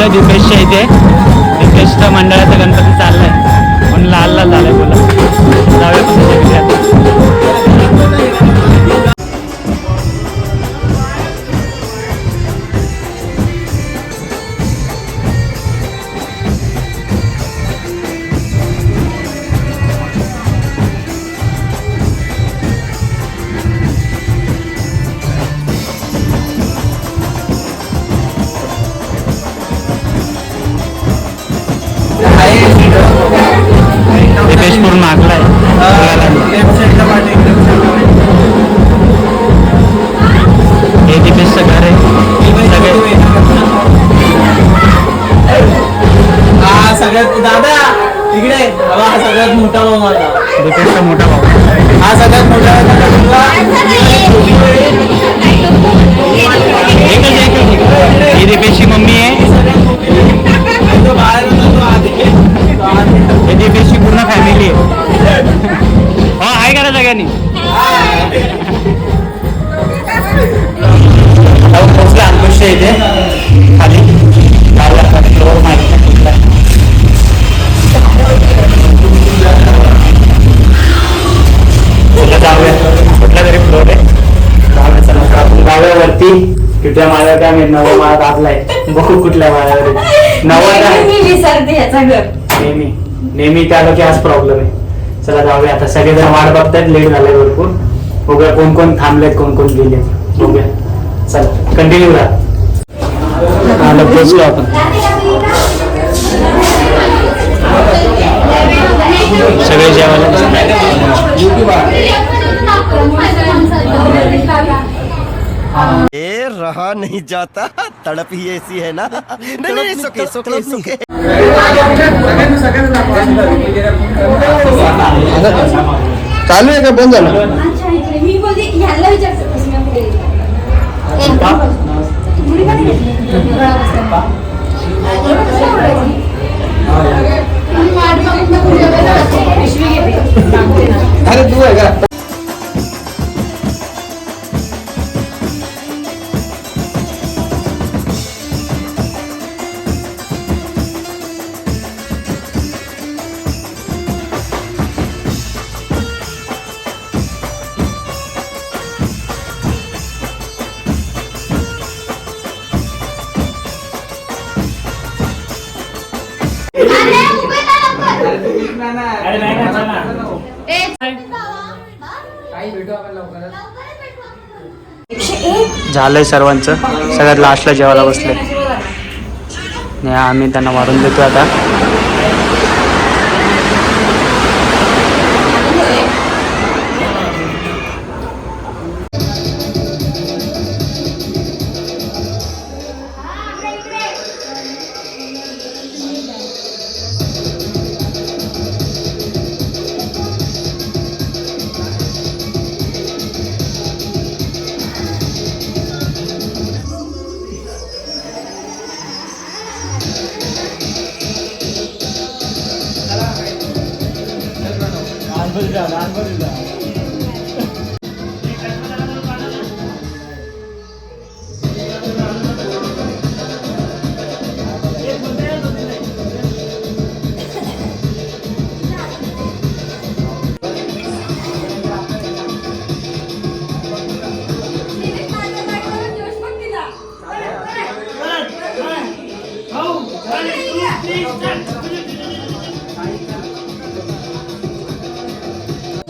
आलो दीपेशच्या इथे. दीपेशच्या मंडळाचा गणपती चाललाय म्हणून लाल लाल झालाय. बोला जाऊया पण त्याच्या घरी आता. दीपेश पूर्ण मागलाय. हे दीपेशचं घर आहे. हा सगळ्यात दादा इकडे हा सगळ्यात मोठा भाऊ माझा. दीपेशचा मोठा भाऊ. हा सगळ्यात मोठा ही दीपेशची मम्मी आहे. हे दीपेशची पूर्ण फॅमिली आहे. हो आहे का सगळ्यांनी. पोचला अंकुशच्या इथे खाली फ्लोअर माहिती कुठला जाऊया. कुठला तरी फ्लोअर आहे. जाऊया आपण गाव्यावरती कुठल्या माळ्या काय मी नवा माळ्यात आतलाय. बघू कुठल्या माळ्यावर नेहमी नेहमी त्या लोक हाच प्रॉब्लेम आहे. चला जाऊया आता. सगळेजण वाट बघतायत. लेट झालाय भरपूर. बघूया कोण कोण थांबलेत कोण कोण गेले. बघूया. चला कंटिन्यू राहा. पोचलो आपण. सगळे जेवायला ये रहा नहीं जाता. तड़प ही ऐसी है ना. नहीं नहीं सुके सुके सुके. चालू आहे का बंद झालं. मी बोलते ह्याला विचारतो. अरे तू आहे का. झालंय सर्वांचं. सगळ्यात लास्टला जेवायला बसले. नाही आम्ही त्यांना वाढून देतो आता.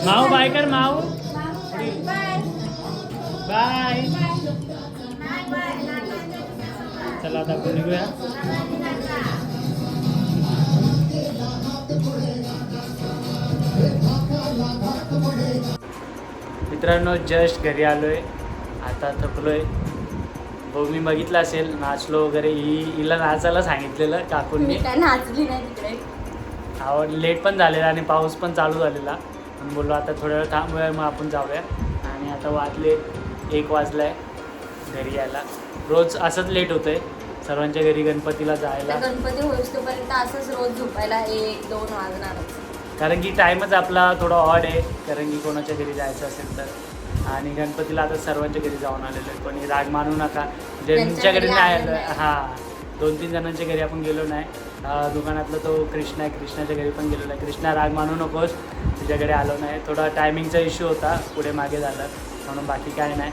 माऊ बाय कर. माऊ बाय. चला आता आपण निघूया. मित्रांनो जस्ट घरी आलोय. आता थकलोय. हो मी बघितलं असेल नाचलो वगैरे. हिला नाचायला सांगितलेलं काकूंनी. नाचली नाही तिकडे. आवड लेट पण झालेला आणि पाऊस पण चालू झालेला. आणि बोललो आता थोड्या वेळ थांबूया मग आपण जाऊया. आणि आता वाजले 1 वाजलाय घरी यायला. रोज असंच लेट होतंय सर्वांच्या घरी गणपतीला जायला. गणपती होईस्तोपर्यंत असंच रोज झोपायला 1-2 वाजणारच. कारण की टाईमच आपला थोडा ऑड आहे. कारण की कोणाच्या घरी जायचं असेल तर. आणि गणपतीला आता सर्वांच्या घरी जाऊन आलेलो आहे. कोणी राग मानू नका. ज्यांच्या घरी नाही आलं हां 2-3 जणांच्या घरी आपण गेलो नाही. दुकानातला तो कृष्णा आहे, कृष्णाच्या घरी पण गेलो नाही. कृष्णा राग मानू नकोस, तुझ्याकडे आलो नाही. थोडा टायमिंगचा इश्यू होता, पुढे मागे झालं म्हणून, बाकी काय नाही.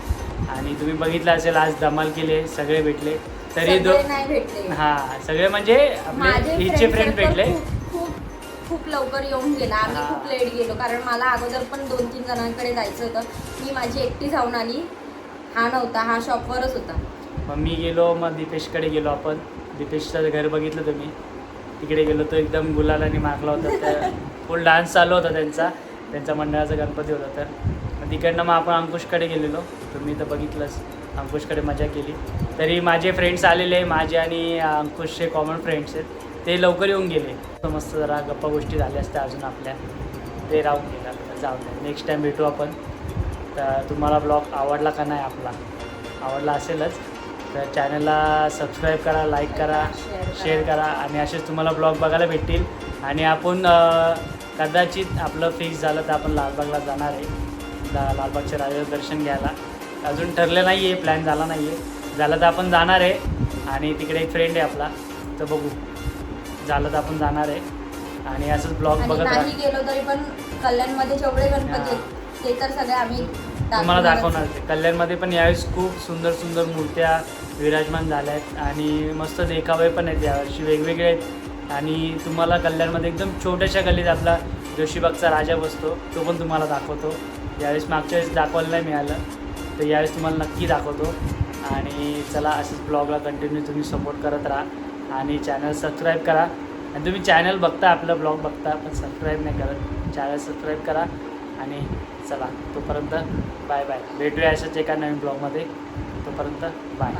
आणि तुम्ही बघितलं असेल आज धमाल केले, सगळे भेटले. तरी सगळे नाही भेटले. हां सगळे म्हणजे आपले हिचे फ्रेंड भेटले. खूप लवकर येऊन गेला. आम्ही हा. खूप लेट गेलो कारण मला अगोदर पण 2-3 जणांकडे जायचं होतं. मी माझी एकटी जाऊन आली. हा नव्हता, हा शॉपवरच होता. मग मी गेलो, मग दीपेशकडे गेलो आपण. दीपेशचं घर बघितलं तुम्ही, तिकडे गेलो. तो एकदम गुलालाने मारला होता. तर फुल डान्स चालू होता त्यांचा मंडळाचा गणपती होता. तर मग तिकडनं मग आपण अंकुशकडे गेलेलो. तुम्ही तर बघितलंच, अंकुशकडे मजा केली. तरी माझे फ्रेंड्स आलेले, माझे आणि अंकुशचे कॉमन फ्रेंड्स आहेत, ते लवकर येऊन गेले. तर मस्त जरा गप्पा गोष्टी झाल्या असत्या अजून आपल्या, ते राहून गेला. जाऊ दे, नेक्स्ट टाईम भेटू आपण. तर तुम्हाला ब्लॉग आवडला का नाही आपला, आवडला असेलच तर चॅनलला सबस्क्राईब करा, लाईक करा, शेअर करा. आणि असेच तुम्हाला ब्लॉग बघायला भेटतील. आणि आपण कदाचित आपलं फिक्स झालं तर आपण लालबागला जाणार आहे, लालबागच्या राजाचं दर्शन घ्यायला. अजून ठरलं नाही आहे, प्लॅन झाला नाही आहे. झालं तर आपण जाणार आहे. आणि तिकडे एक फ्रेंड आहे आपला, तर बघू, झालं तर आपण जाणार आहे. आणि असंच ब्लॉग आणि बघत नाही राहा. गेलो तरी पण कल्याणमध्ये जेवढे गणपती आहेत ते तर सगळे आम्ही तुम्हाला दाखवणार आहे. कल्याणमध्ये पण यावेळेस खूप सुंदर सुंदर मूर्त्या विराजमान झाल्या आहेत आणि मस्त देखावे पण आहेत यावर्षी, वेगवेगळे आहेत. आणि तुम्हाला कल्याणमध्ये एकदम छोट्याशा गल्लीत आपला जोशीबागचा राजा बसतो, तो पण तुम्हाला दाखवतो. यावेळेस मागच्या वेळेस दाखवायला नाही मिळालं, तर यावेळेस तुम्हाला नक्की दाखवतो. आणि चला, असंच ब्लॉगला कंटिन्यू तुम्ही सपोर्ट करत राहा आणि चॅनल सबस्क्राईब करा. आणि तुम्ही चॅनल बघता, आपलं ब्लॉग बघता, पण सबस्क्राईब नाही करत. चॅनल सबस्क्राईब करा. आणि चला, तोपर्यंत बाय बाय. भेटूया अशाच एका नवीन ब्लॉगमध्ये. तोपर्यंत बाय.